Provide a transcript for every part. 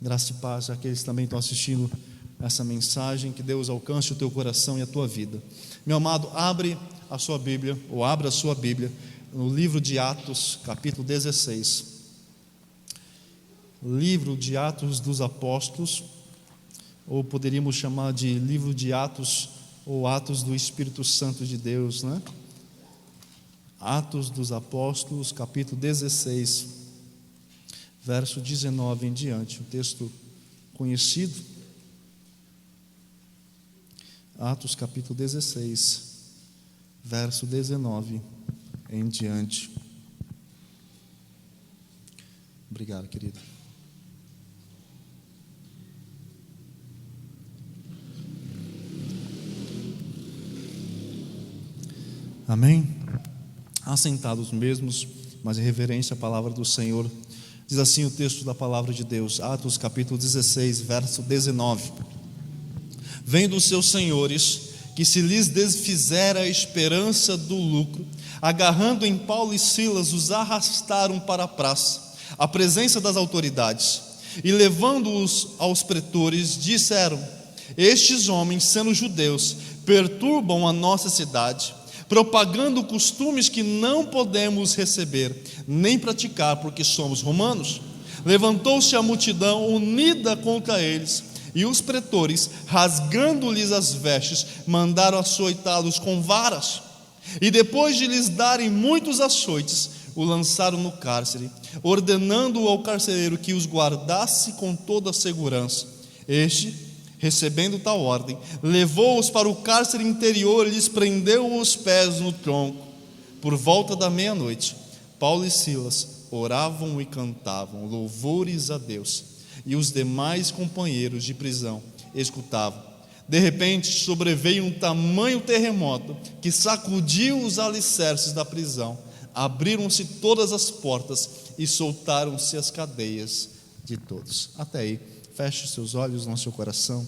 Graça e paz àqueles que também estão assistindo essa mensagem. Que Deus alcance o teu coração e a tua vida. Meu amado, abre a sua Bíblia, ou abra a sua Bíblia, no livro de Atos, capítulo 16. Livro de Atos dos Apóstolos, ou poderíamos chamar de livro de Atos, ou Atos do Espírito Santo de Deus, né? Atos dos Apóstolos, capítulo 16, verso 19 em diante, um texto conhecido. Atos capítulo 16, verso 19 em diante. Obrigado, querido. Amém? Assentados mesmos, mas em reverência à palavra do Senhor. Diz assim o texto da palavra de Deus, Atos capítulo 16, verso 19. Vendo os seus senhores que se lhes desfizera a esperança do lucro, agarrando em Paulo e Silas, os arrastaram para a praça, à presença das autoridades, e levando-os aos pretores, disseram: estes homens, sendo judeus, perturbam a nossa cidade, propagando costumes que não podemos receber, nem praticar, porque somos romanos. Levantou-se a multidão unida contra eles, e os pretores, rasgando-lhes as vestes, mandaram açoitá-los com varas. E depois de lhes darem muitos açoites, o lançaram no cárcere, ordenando ao carcereiro que os guardasse com toda a segurança. Este, recebendo tal ordem, levou-os para o cárcere interior e lhes prendeu os pés no tronco. Por volta da meia-noite, Paulo e Silas oravam e cantavam louvores a Deus, e os demais companheiros de prisão escutavam. De repente sobreveio um tamanho terremoto que sacudiu os alicerces da prisão. Abriram-se todas as portas e soltaram-se as cadeias de todos. Até aí, feche seus olhos no seu coração.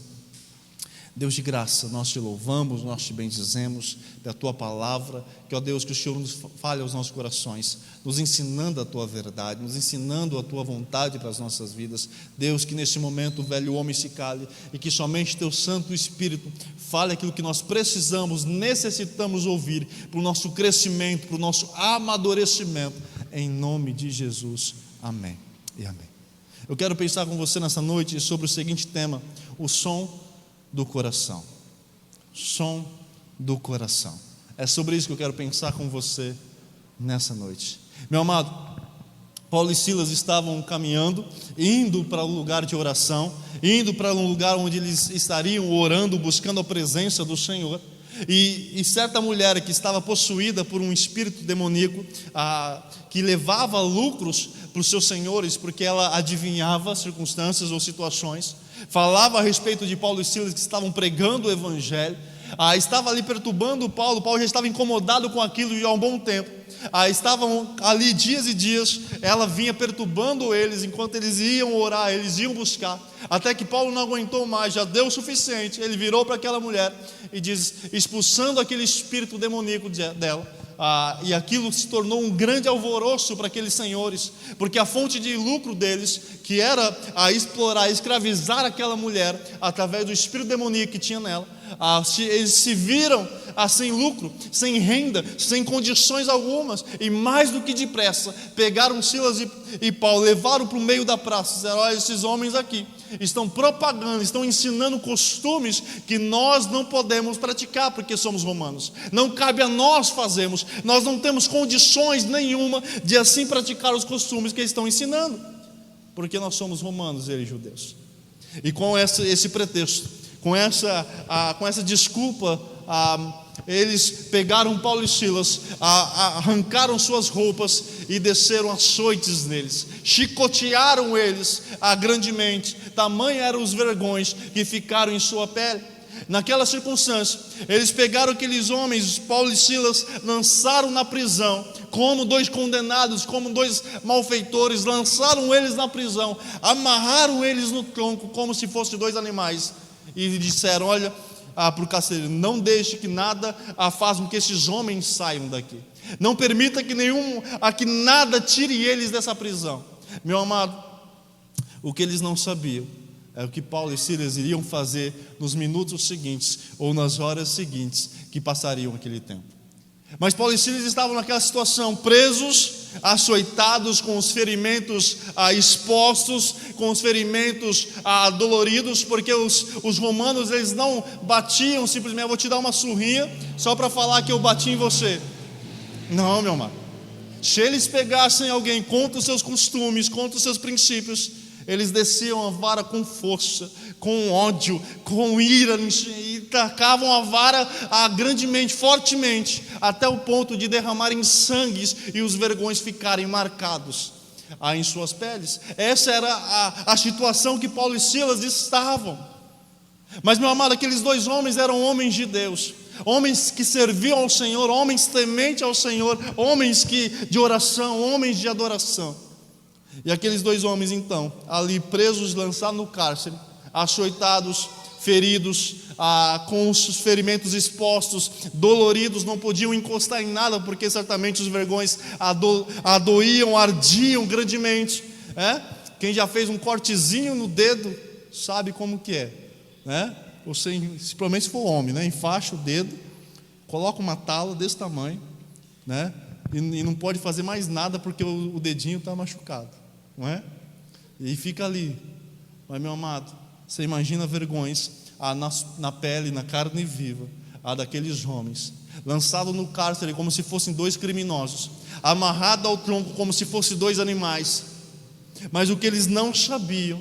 Deus de graça, nós te louvamos, nós te bendizemos pela tua palavra, que ó Deus, que o Senhor nos fale aos nossos corações, nos ensinando a tua verdade, nos ensinando a tua vontade para as nossas vidas. Deus, que nesse momento o velho homem se cale e que somente teu Santo Espírito fale aquilo que nós precisamos, necessitamos ouvir para o nosso crescimento, para o nosso amadurecimento, em nome de Jesus, amém e amém. Eu quero pensar com você nessa noite sobre o seguinte tema: o som do coração. Som do coração. É sobre isso que eu quero pensar com você nessa noite. Meu amado, Paulo e Silas estavam caminhando, indo para um lugar de oração, indo para um lugar onde eles estariam orando, buscando a presença do Senhor. E certa mulher que estava possuída por um espírito demoníaco, que levava lucros para os seus senhores, porque ela adivinhava circunstâncias ou situações, falava a respeito de Paulo e Silas, que estavam pregando o evangelho, estava ali perturbando Paulo já estava incomodado com aquilo e há um bom tempo, estavam ali dias e dias, ela vinha perturbando eles, enquanto eles iam orar, eles iam buscar, até que Paulo não aguentou mais, já deu o suficiente, ele virou para aquela mulher e diz, expulsando aquele espírito demoníaco dela, e aquilo se tornou um grande alvoroço para aqueles senhores, porque a fonte de lucro deles, que era a explorar, a escravizar aquela mulher, através do espírito demoníaco que tinha nela, eles se viram sem lucro, sem renda, sem condições algumas, e mais do que depressa, pegaram Silas e Paulo, levaram para o meio da praça, disseram: olha, esses homens aqui estão propagando, estão ensinando costumes que nós não podemos praticar, porque somos romanos, não cabe a nós fazermos, nós não temos condições nenhuma de assim praticar os costumes que eles estão ensinando, porque nós somos romanos e eles judeus. E com esse pretexto, com essa desculpa, eles pegaram Paulo e Silas, arrancaram suas roupas e desceram açoites neles, chicotearam eles grandemente, tamanho eram os vergões que ficaram em sua pele. Naquela circunstância, eles pegaram aqueles homens, Paulo e Silas, lançaram na prisão, como dois condenados, como dois malfeitores, lançaram eles na prisão, amarraram eles no tronco, como se fossem dois animais, e disseram: olha, para o carcereiro, não deixe que nada faça com que esses homens saiam daqui, não permita que nada tire eles dessa prisão. Meu amado, O que eles não sabiam é o que Paulo e Silas iriam fazer nos minutos seguintes ou nas horas seguintes que passariam aquele tempo. Mas Paulo e Silas estavam naquela situação, presos, açoitados, com os ferimentos expostos, com os ferimentos doloridos, porque os romanos, eles não batiam simplesmente, eu vou te dar uma surrinha só para falar que eu bati em você. Não, meu amado. Se eles pegassem alguém contra os seus costumes, contra os seus princípios, eles desciam a vara com força, com ódio, com ira, e tacavam a vara grandemente, fortemente, até o ponto de derramarem sangues e os vergões ficarem marcados em suas peles. Essa era a situação que Paulo e Silas estavam. Mas, meu amado, aqueles dois homens eram homens de Deus, homens que serviam ao Senhor, homens tementes ao Senhor, homens de oração, homens de adoração. E aqueles dois homens, então, ali presos, lançados no cárcere, açoitados, feridos, com os ferimentos expostos, doloridos, não podiam encostar em nada, porque certamente os vergões doíam, ardiam grandemente. Quem já fez um cortezinho no dedo, sabe como que é, Você, principalmente se for homem, enfaixa o dedo, coloca uma tala desse tamanho, e não pode fazer mais nada, porque o dedinho está machucado, não é? E fica ali. Mas, meu amado, você imagina vergões na pele, na carne viva, daqueles homens, lançado no cárcere como se fossem dois criminosos, amarrado ao tronco como se fossem dois animais. Mas o que eles não sabiam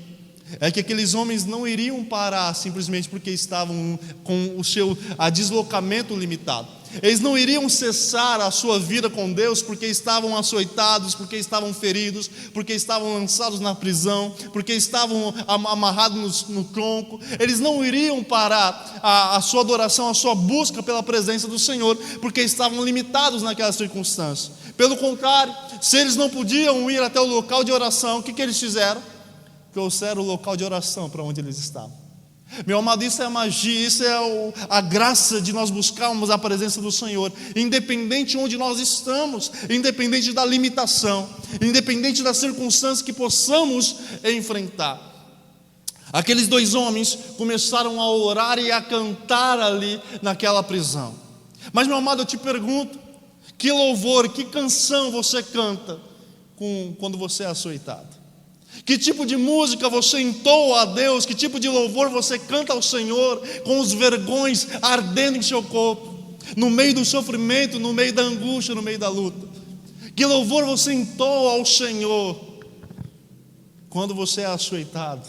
é que aqueles homens não iriam parar simplesmente porque estavam com o seu deslocamento limitado. Eles não iriam cessar a sua vida com Deus porque estavam açoitados, porque estavam feridos, porque estavam lançados na prisão, porque estavam amarrados no tronco. Eles não iriam parar a sua adoração, a sua busca pela presença do Senhor, porque estavam limitados naquela circunstância. Pelo contrário, se eles não podiam ir até o local de oração, o que eles fizeram? Trouxeram o local de oração para onde eles estavam. Meu amado, isso é a magia, isso é a graça de nós buscarmos a presença do Senhor, independente de onde nós estamos, independente da limitação, independente das circunstâncias que possamos enfrentar. Aqueles dois homens começaram a orar e a cantar ali naquela prisão. Mas, meu amado, eu te pergunto, que louvor, que canção você canta quando você é açoitado? Que tipo de música você entoa a Deus? Que tipo de louvor você canta ao Senhor com os vergões ardendo em seu corpo, no meio do sofrimento, no meio da angústia, no meio da luta? Que louvor você entoa ao Senhor quando você é açoitado?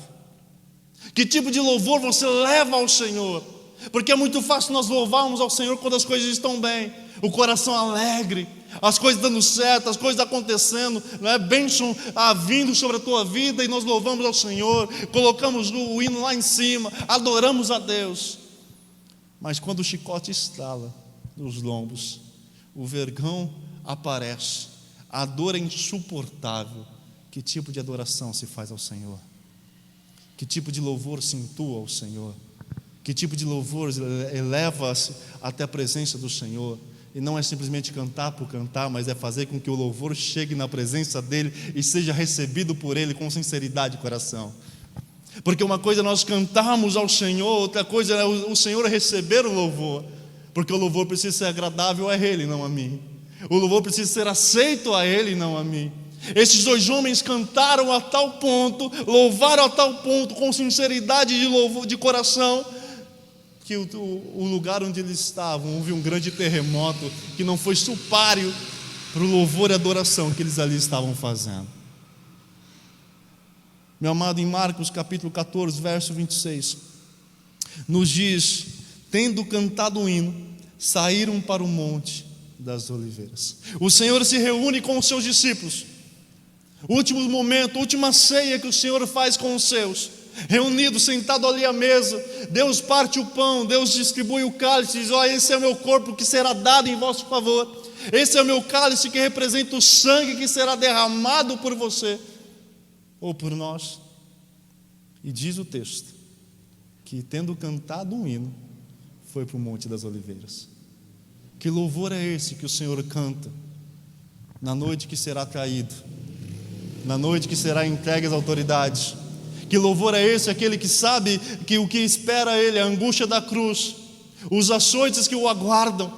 Que tipo de louvor você leva ao Senhor? Porque é muito fácil nós louvarmos ao Senhor quando as coisas estão bem, o coração alegre, as coisas dando certo, as coisas acontecendo, bênção vindo sobre a tua vida, e nós louvamos ao Senhor, colocamos o hino lá em cima, adoramos a Deus. Mas quando o chicote estala nos lombos, o vergão aparece, a dor é insuportável, que tipo de adoração se faz ao Senhor? Que tipo de louvor se entoa ao Senhor? Que tipo de louvor eleva-se até a presença do Senhor? E não é simplesmente cantar por cantar, mas é fazer com que o louvor chegue na presença dEle e seja recebido por Ele com sinceridade de coração. Porque uma coisa é nós cantarmos ao Senhor, outra coisa é o Senhor receber o louvor. Porque o louvor precisa ser agradável a Ele, não a mim. O louvor precisa ser aceito a Ele, não a mim. Esses dois homens cantaram a tal ponto, louvaram a tal ponto, com sinceridade de louvor, de coração, que o lugar onde eles estavam, houve um grande terremoto que não foi supário para o louvor e adoração que eles ali estavam fazendo. Meu amado, em Marcos capítulo 14, verso 26, nos diz: tendo cantado um hino, saíram para o monte das oliveiras. O Senhor se reúne com os seus discípulos, último momento, última ceia que o Senhor faz com os seus, reunidos, sentado ali à mesa. Deus parte o pão, Deus distribui o cálice, diz: olha, esse é o meu corpo que será dado em vosso favor, esse é o meu cálice que representa o sangue que será derramado por você ou por nós. E diz o texto que, tendo cantado um hino, foi para o Monte das Oliveiras. Que louvor é esse que o Senhor canta na noite que será traído, na noite que será entregue às autoridades, Que louvor é esse, aquele que sabe que o que espera ele, a angústia da cruz, os açoites que o aguardam,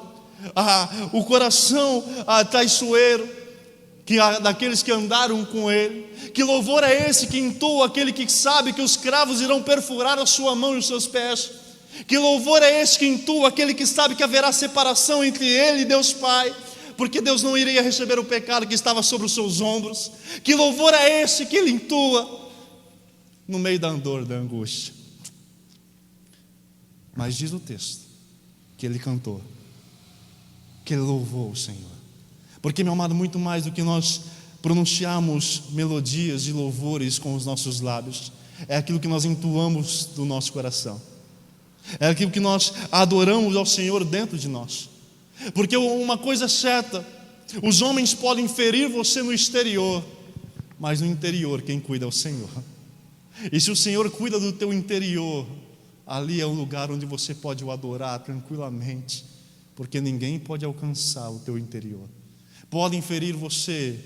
o coração traiçoeiro daqueles que andaram com ele. Que louvor é esse que entoa aquele que sabe que os cravos irão perfurar a sua mão e os seus pés? Que louvor é esse que entoa aquele que sabe que haverá separação entre ele e Deus Pai, porque Deus não iria receber o pecado que estava sobre os seus ombros? Que louvor é esse que ele entoa no meio da dor, da angústia? Mas diz o texto que ele cantou, que ele louvou o Senhor. Porque, meu amado, muito mais do que nós pronunciarmos melodias de louvores com os nossos lábios, é aquilo que nós entoamos do nosso coração, é aquilo que nós adoramos ao Senhor dentro de nós. Porque uma coisa é certa: os homens podem ferir você no exterior, mas no interior quem cuida é o Senhor. E se o Senhor cuida do teu interior, ali é o lugar onde você pode o adorar tranquilamente, porque ninguém pode alcançar o teu interior. Podem ferir você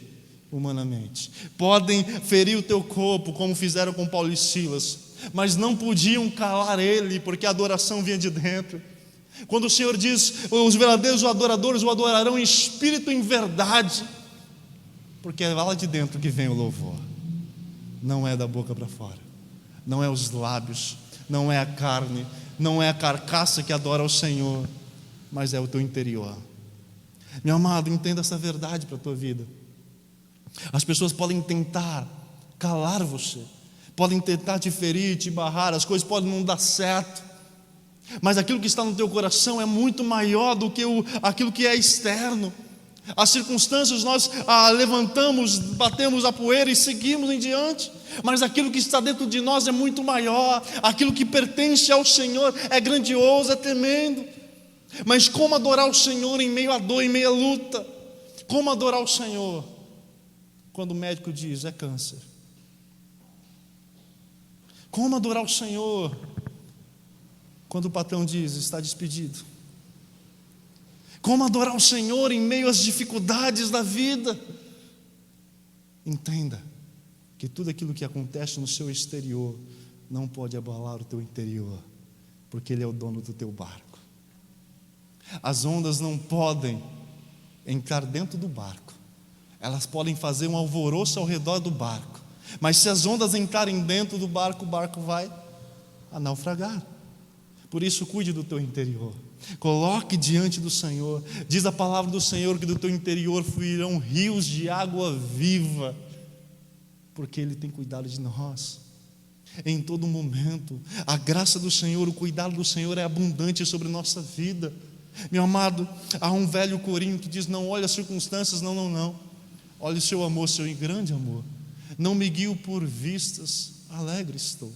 humanamente, podem ferir o teu corpo, como fizeram com Paulo e Silas, mas não podiam calar ele, porque a adoração vinha de dentro. Quando o Senhor diz: os verdadeiros adoradores o adorarão em espírito e em verdade, porque é lá de dentro que vem o louvor. Não é da boca para fora, não é os lábios, não é a carne, não é a carcaça que adora ao Senhor, mas é o teu interior. Meu amado, entenda essa verdade para a tua vida. As pessoas podem tentar calar você, podem tentar te ferir, te barrar, as coisas podem não dar certo, mas aquilo que está no teu coração é muito maior do que aquilo que é externo. As circunstâncias nós levantamos, batemos a poeira e seguimos em diante, mas aquilo que está dentro de nós é muito maior. Aquilo que pertence ao Senhor é grandioso, é tremendo. Mas como adorar o Senhor em meio à dor, em meio à luta? Como adorar o Senhor quando o médico diz: é câncer? Como adorar o Senhor quando o patrão diz: está despedido? Como adorar o Senhor em meio às dificuldades da vida? Entenda que tudo aquilo que acontece no seu exterior não pode abalar o teu interior, porque Ele é o dono do teu barco. As ondas não podem entrar dentro do barco, elas podem fazer um alvoroço ao redor do barco, mas se as ondas entrarem dentro do barco, o barco vai naufragar. Por isso, cuide do teu interior, coloque diante do Senhor. Diz a palavra do Senhor que do teu interior fluirão rios de água viva, porque Ele tem cuidado de nós em todo momento. A graça do Senhor, o cuidado do Senhor é abundante sobre nossa vida. Meu amado, há um velho corinho que diz: não olhe as circunstâncias, não, olhe o seu amor, seu grande amor. Não me guio por vistas, alegre estou.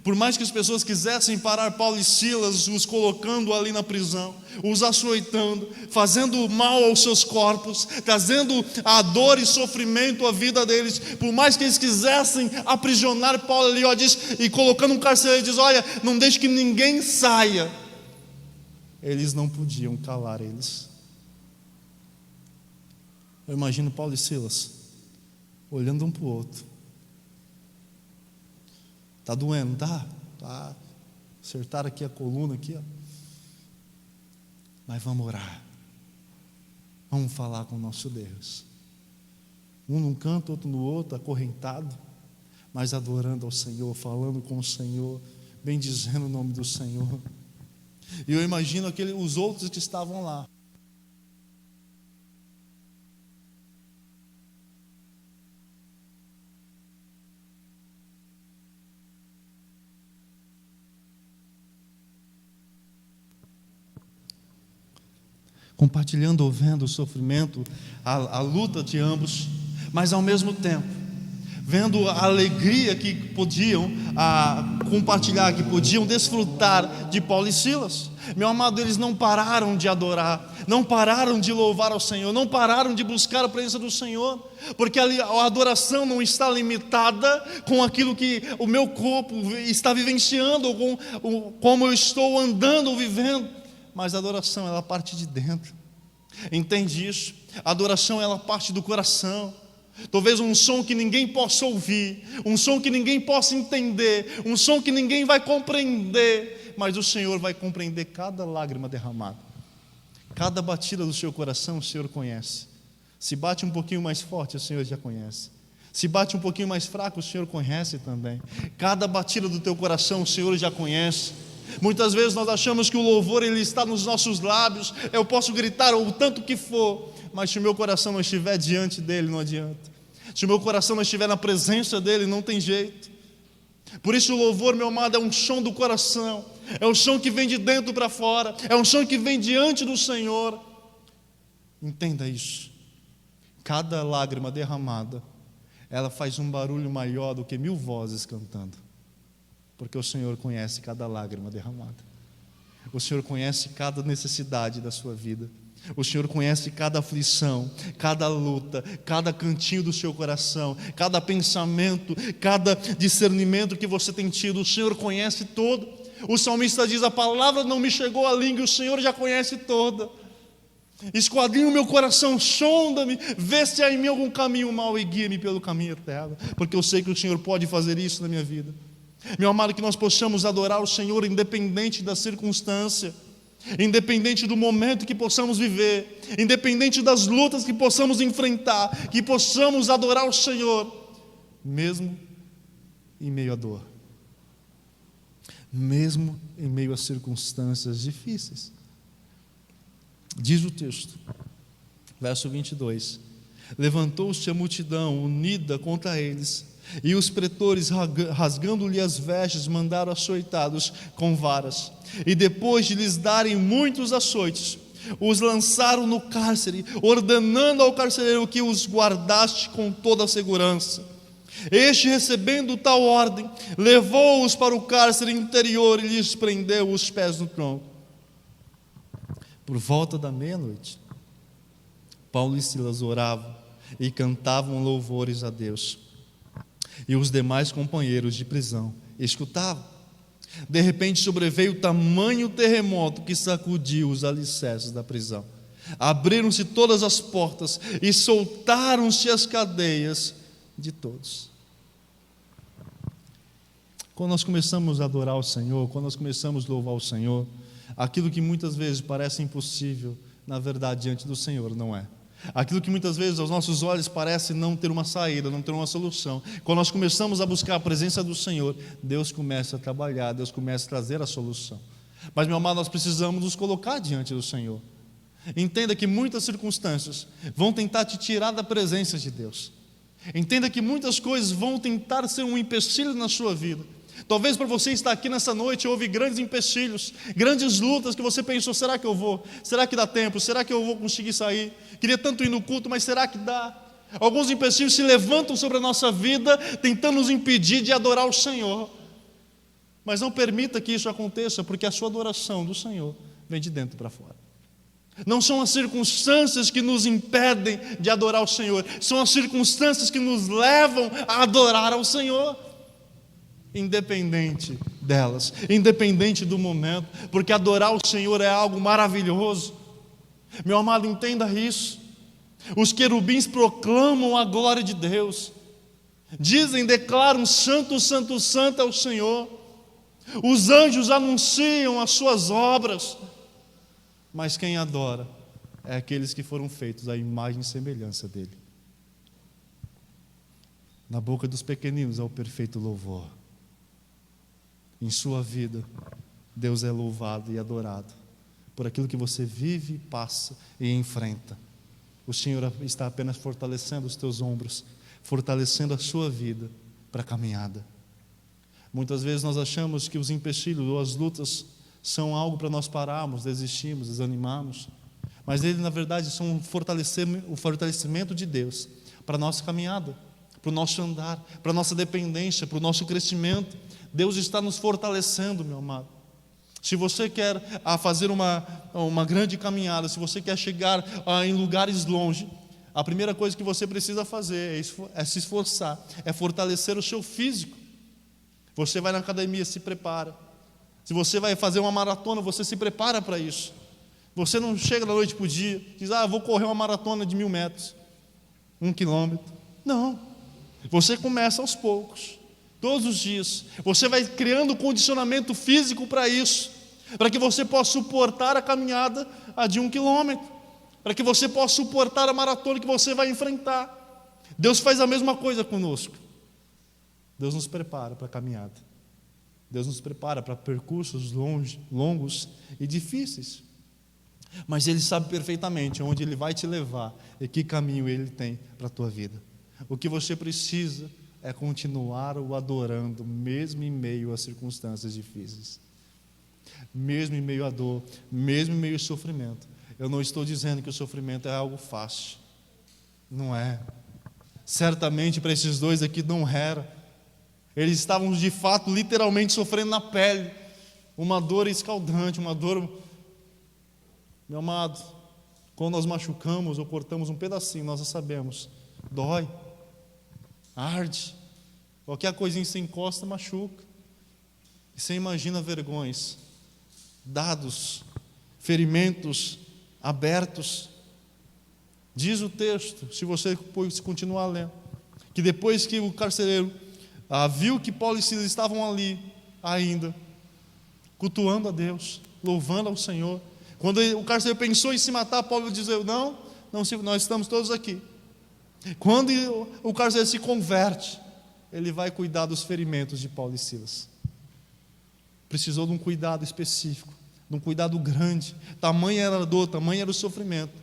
Por mais que as pessoas quisessem parar Paulo e Silas, os colocando ali na prisão, os açoitando, fazendo mal aos seus corpos, trazendo a dor e sofrimento à vida deles, por mais que eles quisessem aprisionar Paulo ali, e colocando um carcereiro, diz: olha, não deixe que ninguém saia. Eles não podiam calar eles. Eu imagino Paulo e Silas olhando um para o outro. Está doendo, tá. Acertaram aqui a coluna aqui, ó. Mas vamos orar. Vamos falar com o nosso Deus. Um num canto, outro no outro, acorrentado, mas adorando ao Senhor, falando com o Senhor, bendizendo o nome do Senhor. E eu imagino os outros que estavam lá. Compartilhando ou vendo o sofrimento, a luta de ambos, mas ao mesmo tempo vendo a alegria que podiam compartilhar, que podiam desfrutar de Paulo e Silas. Meu amado, eles não pararam de adorar, não pararam de louvar ao Senhor, não pararam de buscar a presença do Senhor, porque a adoração não está limitada com aquilo que o meu corpo está vivenciando, ou com como eu estou andando ou vivendo, mas a adoração, ela parte de dentro. Entende isso? A adoração, ela parte do coração. talvez um som que ninguém possa ouvir, um som que ninguém possa entender, um som que ninguém vai compreender, mas o Senhor vai compreender cada lágrima derramada, cada batida do seu coração. O Senhor conhece. Se bate um pouquinho mais forte, o Senhor já conhece. Se bate um pouquinho mais fraco, o Senhor conhece também. Cada batida do teu coração, o Senhor já conhece. Muitas vezes nós achamos que o louvor ele está nos nossos lábios, eu posso gritar o tanto que for, mas se o meu coração não estiver diante dele, não adianta. Se o meu coração não estiver na presença dele, não tem jeito. Por isso o louvor, meu amado, é um som do coração, é um som que vem de dentro para fora, é um som que vem diante do Senhor. Entenda isso. Cada lágrima derramada, ela faz um barulho maior do que 1000 vozes cantando, porque o Senhor conhece cada lágrima derramada. O Senhor conhece cada necessidade da sua vida. O Senhor conhece cada aflição, cada luta, cada cantinho do seu coração, cada pensamento, cada discernimento que você tem tido. O Senhor conhece todo. O salmista diz: a palavra não me chegou à língua, e o Senhor já conhece toda. Esquadrinha o meu coração, sonda-me, vê se há em mim algum caminho mau e guia-me pelo caminho eterno, porque eu sei que o Senhor pode fazer isso na minha vida. Meu amado, que nós possamos adorar o Senhor independente da circunstância, independente do momento que possamos viver, independente das lutas que possamos enfrentar, que possamos adorar o Senhor, mesmo em meio à dor, mesmo em meio a circunstâncias difíceis. Diz o texto, verso 22: levantou-se a multidão unida contra eles, e os pretores, rasgando-lhe as vestes, mandaram açoitá-los com varas, e depois de lhes darem muitos açoites, os lançaram no cárcere, ordenando ao carcereiro que os guardasse com toda a segurança. Este, recebendo tal ordem, levou-os para o cárcere interior e lhes prendeu os pés no tronco. Por volta da meia-noite, Paulo e Silas oravam e cantavam louvores a Deus, e os demais companheiros de prisão escutavam. De repente sobreveio tamanho terremoto que sacudiu os alicerces da prisão. Abriram-se todas as portas e soltaram-se as cadeias de todos. Quando nós começamos a adorar o Senhor, quando nós começamos a louvar o Senhor, aquilo que muitas vezes parece impossível, na verdade, diante do Senhor, não é. Aquilo que muitas vezes aos nossos olhos parece não ter uma saída, não ter uma solução, quando nós começamos a buscar a presença do Senhor, Deus começa a trabalhar, Deus começa a trazer a solução. Mas, meu amado, nós precisamos nos colocar diante do Senhor. Entenda que muitas circunstâncias vão tentar te tirar da presença de Deus. Entenda que muitas coisas vão tentar ser um empecilho na sua vida. Talvez para você estar aqui nessa noite houve grandes empecilhos, grandes lutas que você pensou: será que eu vou? Será que dá tempo? Será que eu vou conseguir sair? Queria tanto ir no culto, mas será que dá? Alguns empecilhos se levantam sobre a nossa vida, tentando nos impedir de adorar o Senhor. Mas não permita que isso aconteça, porque a sua adoração do Senhor vem de dentro para fora. Não são as circunstâncias que nos impedem de adorar o Senhor, são as circunstâncias que nos levam a adorar ao Senhor. Independente delas, independente do momento, porque adorar o Senhor é algo maravilhoso. Meu amado, entenda isso. Os querubins proclamam a glória de Deus, dizem, declaram: santo, santo, santo é o Senhor. Os anjos anunciam as suas obras, mas quem adora é aqueles que foram feitos à imagem e semelhança dele. Na boca dos pequeninos é o perfeito louvor. Em sua vida, Deus é louvado e adorado por aquilo que você vive, passa e enfrenta. O Senhor está apenas fortalecendo os teus ombros, fortalecendo a sua vida para a caminhada. Muitas vezes nós achamos que os empecilhos ou as lutas são algo para nós pararmos, desistirmos, desanimarmos, mas eles na verdade são o fortalecimento de Deus para a nossa caminhada, para o nosso andar, para a nossa dependência, para o nosso crescimento. Deus está nos fortalecendo, meu amado. Se você quer fazer uma grande caminhada, se você quer chegar em lugares longe, a primeira coisa que você precisa fazer é se esforçar, é fortalecer o seu físico. Você vai na academia, se prepara. Se você vai fazer uma maratona, você se prepara para isso. Você não chega da noite para o dia, diz: vou correr uma maratona de 1000 metros, 1 quilômetro. Não. Você começa aos poucos, todos os dias. Você vai criando condicionamento físico para isso, para que você possa suportar a caminhada de 1 quilômetro, para que você possa suportar a maratona que você vai enfrentar. Deus faz a mesma coisa conosco. Deus nos prepara para a caminhada. Deus nos prepara para percursos longos e difíceis. Mas Ele sabe perfeitamente onde Ele vai te levar e que caminho Ele tem para a tua vida. O que você precisa é continuar o adorando, mesmo em meio às circunstâncias difíceis, mesmo em meio à dor, mesmo em meio ao sofrimento. Eu não estou dizendo que o sofrimento é algo fácil, não é. Certamente para esses dois aqui não era. Eles estavam de fato, literalmente sofrendo na pele, uma dor escaldante, uma dor. Meu amado, quando nós machucamos ou cortamos um pedacinho, nós já sabemos, dói, arde, qualquer coisinha que você encosta machuca. E você imagina vergões, dados, ferimentos abertos. Diz o texto, se você continuar lendo, que depois que o carcereiro viu que Paulo e Silas estavam ali ainda, cultuando a Deus, louvando ao Senhor, quando o carcereiro pensou em se matar, Paulo diz: não, nós estamos todos aqui. Quando o carcereiro se converte, ele vai cuidar dos ferimentos de Paulo e Silas. Precisou de um cuidado específico, de um cuidado grande. Tamanha era a dor, tamanho era o sofrimento.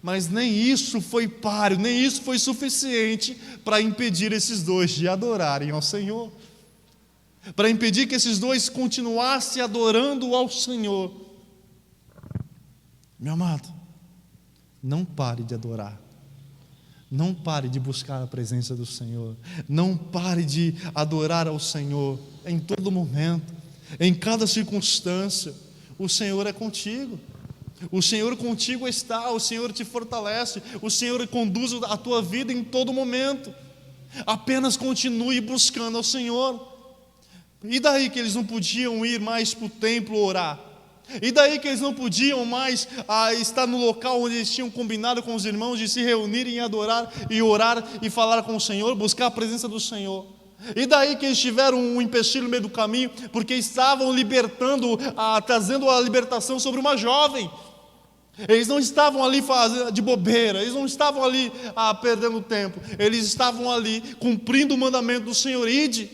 Mas nem isso foi páreo, nem isso foi suficiente para impedir esses dois de adorarem ao Senhor, para impedir que esses dois continuassem adorando ao Senhor. Meu amado, não pare de adorar, não pare de buscar a presença do Senhor, não pare de adorar ao Senhor em todo momento, em cada circunstância. O Senhor é contigo, o Senhor contigo está, o Senhor te fortalece, o Senhor conduz a tua vida em todo momento. Apenas continue buscando ao Senhor. E daí que eles não podiam ir mais para o templo orar? E daí que eles não podiam mais estar no local onde eles tinham combinado com os irmãos de se reunirem e adorar e orar e falar com o Senhor, buscar a presença do Senhor? E daí que eles tiveram um empecilho no meio do caminho, porque estavam trazendo a libertação sobre uma jovem. Eles não estavam ali fazendo de bobeira, eles não estavam ali perdendo tempo, eles estavam ali cumprindo o mandamento do Senhor: ide.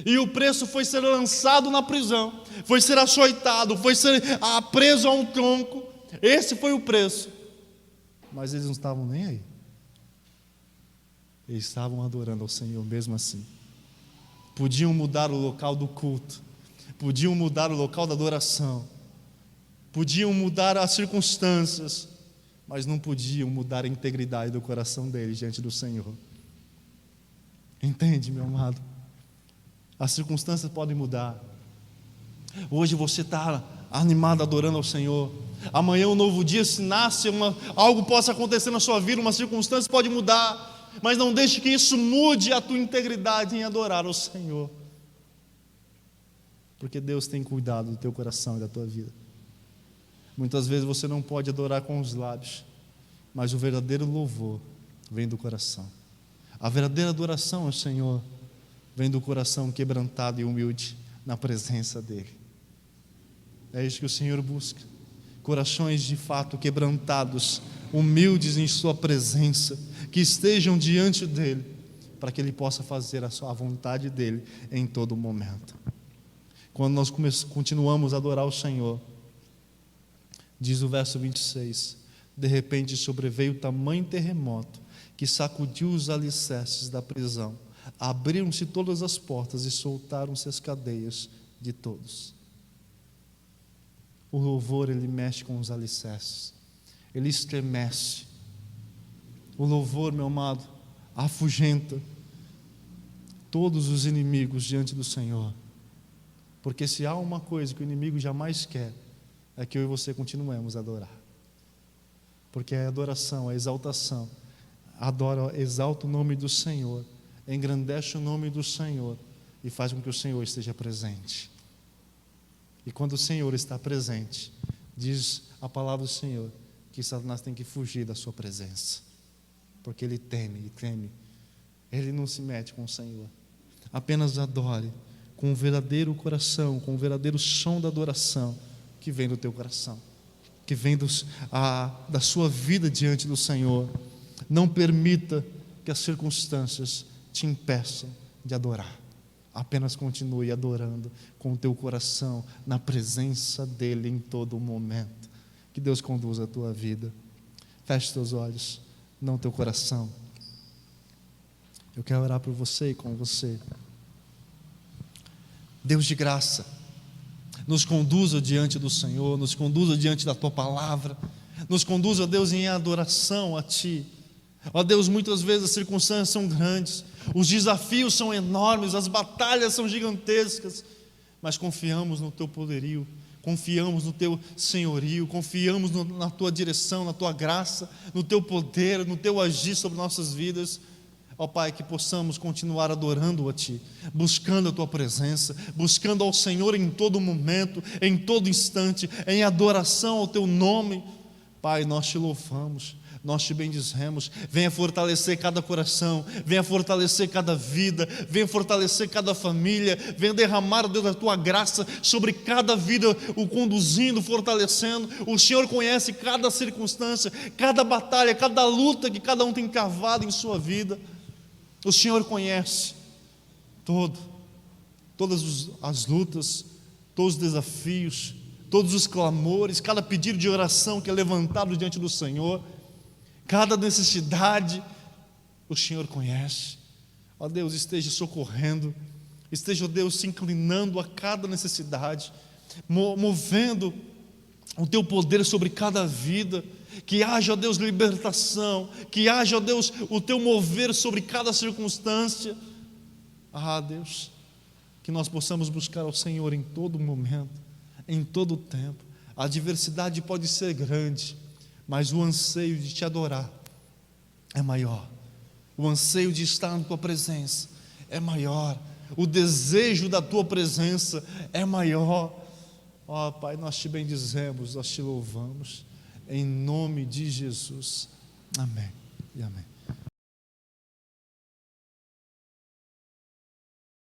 E o preço foi ser lançado na prisão, foi ser açoitado, foi ser preso a um tronco. Esse foi o preço. Mas eles não estavam nem aí. Eles estavam adorando ao Senhor mesmo assim. Podiam mudar o local do culto, podiam mudar o local da adoração, podiam mudar as circunstâncias, mas não podiam mudar a integridade do coração deles diante do Senhor. Entende, meu amado? As circunstâncias podem mudar. Hoje você está animado adorando ao Senhor. Amanhã um novo dia se nasce, algo possa acontecer na sua vida, uma circunstância pode mudar, mas não deixe que isso mude a tua integridade em adorar ao Senhor, porque Deus tem cuidado do teu coração e da tua vida. Muitas vezes você não pode adorar com os lábios, mas o verdadeiro louvor vem do coração. A verdadeira adoração ao Senhor vem do coração quebrantado e humilde na presença dEle. É isso que o Senhor busca. Corações de fato quebrantados, humildes em sua presença, que estejam diante dEle, para que Ele possa fazer a vontade dEle em todo momento. Quando nós continuamos a adorar o Senhor, diz o verso 26, de repente sobreveio tamanho terremoto, que sacudiu os alicerces da prisão. Abriram-se todas as portas e soltaram-se as cadeias de todos. O louvor, ele mexe com os alicerces, ele estremece. O louvor, meu amado, afugenta todos os inimigos diante do Senhor. Porque se há uma coisa que o inimigo jamais quer, é que eu e você continuemos a adorar. Porque a adoração, a exaltação, exalta o nome do Senhor, engrandece o nome do Senhor e faz com que o Senhor esteja presente. E quando o Senhor está presente, diz a palavra do Senhor que Satanás tem que fugir da sua presença, porque ele teme Ele não se mete com o Senhor. Apenas adore com o verdadeiro coração, com o verdadeiro som da adoração que vem do teu coração, que vem da sua vida diante do Senhor. Não permita que as circunstâncias te impeçam de adorar. Apenas continue adorando com o teu coração, na presença dEle em todo momento. Que Deus conduza a tua vida. Feche teus olhos, não teu coração. Eu quero orar por você e com você. Deus de graça, nos conduza diante do Senhor, nos conduza diante da tua palavra, nos conduza, Deus, em adoração a Ti. Ó Deus, muitas vezes as circunstâncias são grandes, os desafios são enormes, as batalhas são gigantescas, mas confiamos no Teu poderio, confiamos no Teu senhorio, confiamos na Tua direção, na Tua graça, no Teu poder, no Teu agir sobre nossas vidas. Ó Pai, que possamos continuar adorando a Ti, buscando a Tua presença, buscando ao Senhor em todo momento, em todo instante, em adoração ao Teu nome. Pai, nós Te louvamos, nós Te bendizemos. Venha fortalecer cada coração, venha fortalecer cada vida, venha fortalecer cada família, venha derramar, Deus, a Tua graça sobre cada vida, o conduzindo, fortalecendo. O Senhor conhece cada circunstância, cada batalha, cada luta que cada um tem cavado em sua vida. O Senhor conhece todas as lutas, todos os desafios, todos os clamores, cada pedido de oração que é levantado diante do Senhor, cada necessidade, o Senhor conhece. Ó Deus, esteja socorrendo, esteja, ó Deus, se inclinando a cada necessidade, movendo o Teu poder sobre cada vida. Que haja, ó Deus, libertação, que haja, ó Deus, o Teu mover sobre cada circunstância. Deus, que nós possamos buscar ao Senhor em todo momento, em todo tempo. A adversidade pode ser grande, mas o anseio de Te adorar é maior. O anseio de estar na Tua presença é maior. O desejo da Tua presença é maior. Ó Pai, nós Te bendizemos, nós Te louvamos. Em nome de Jesus. Amém e amém.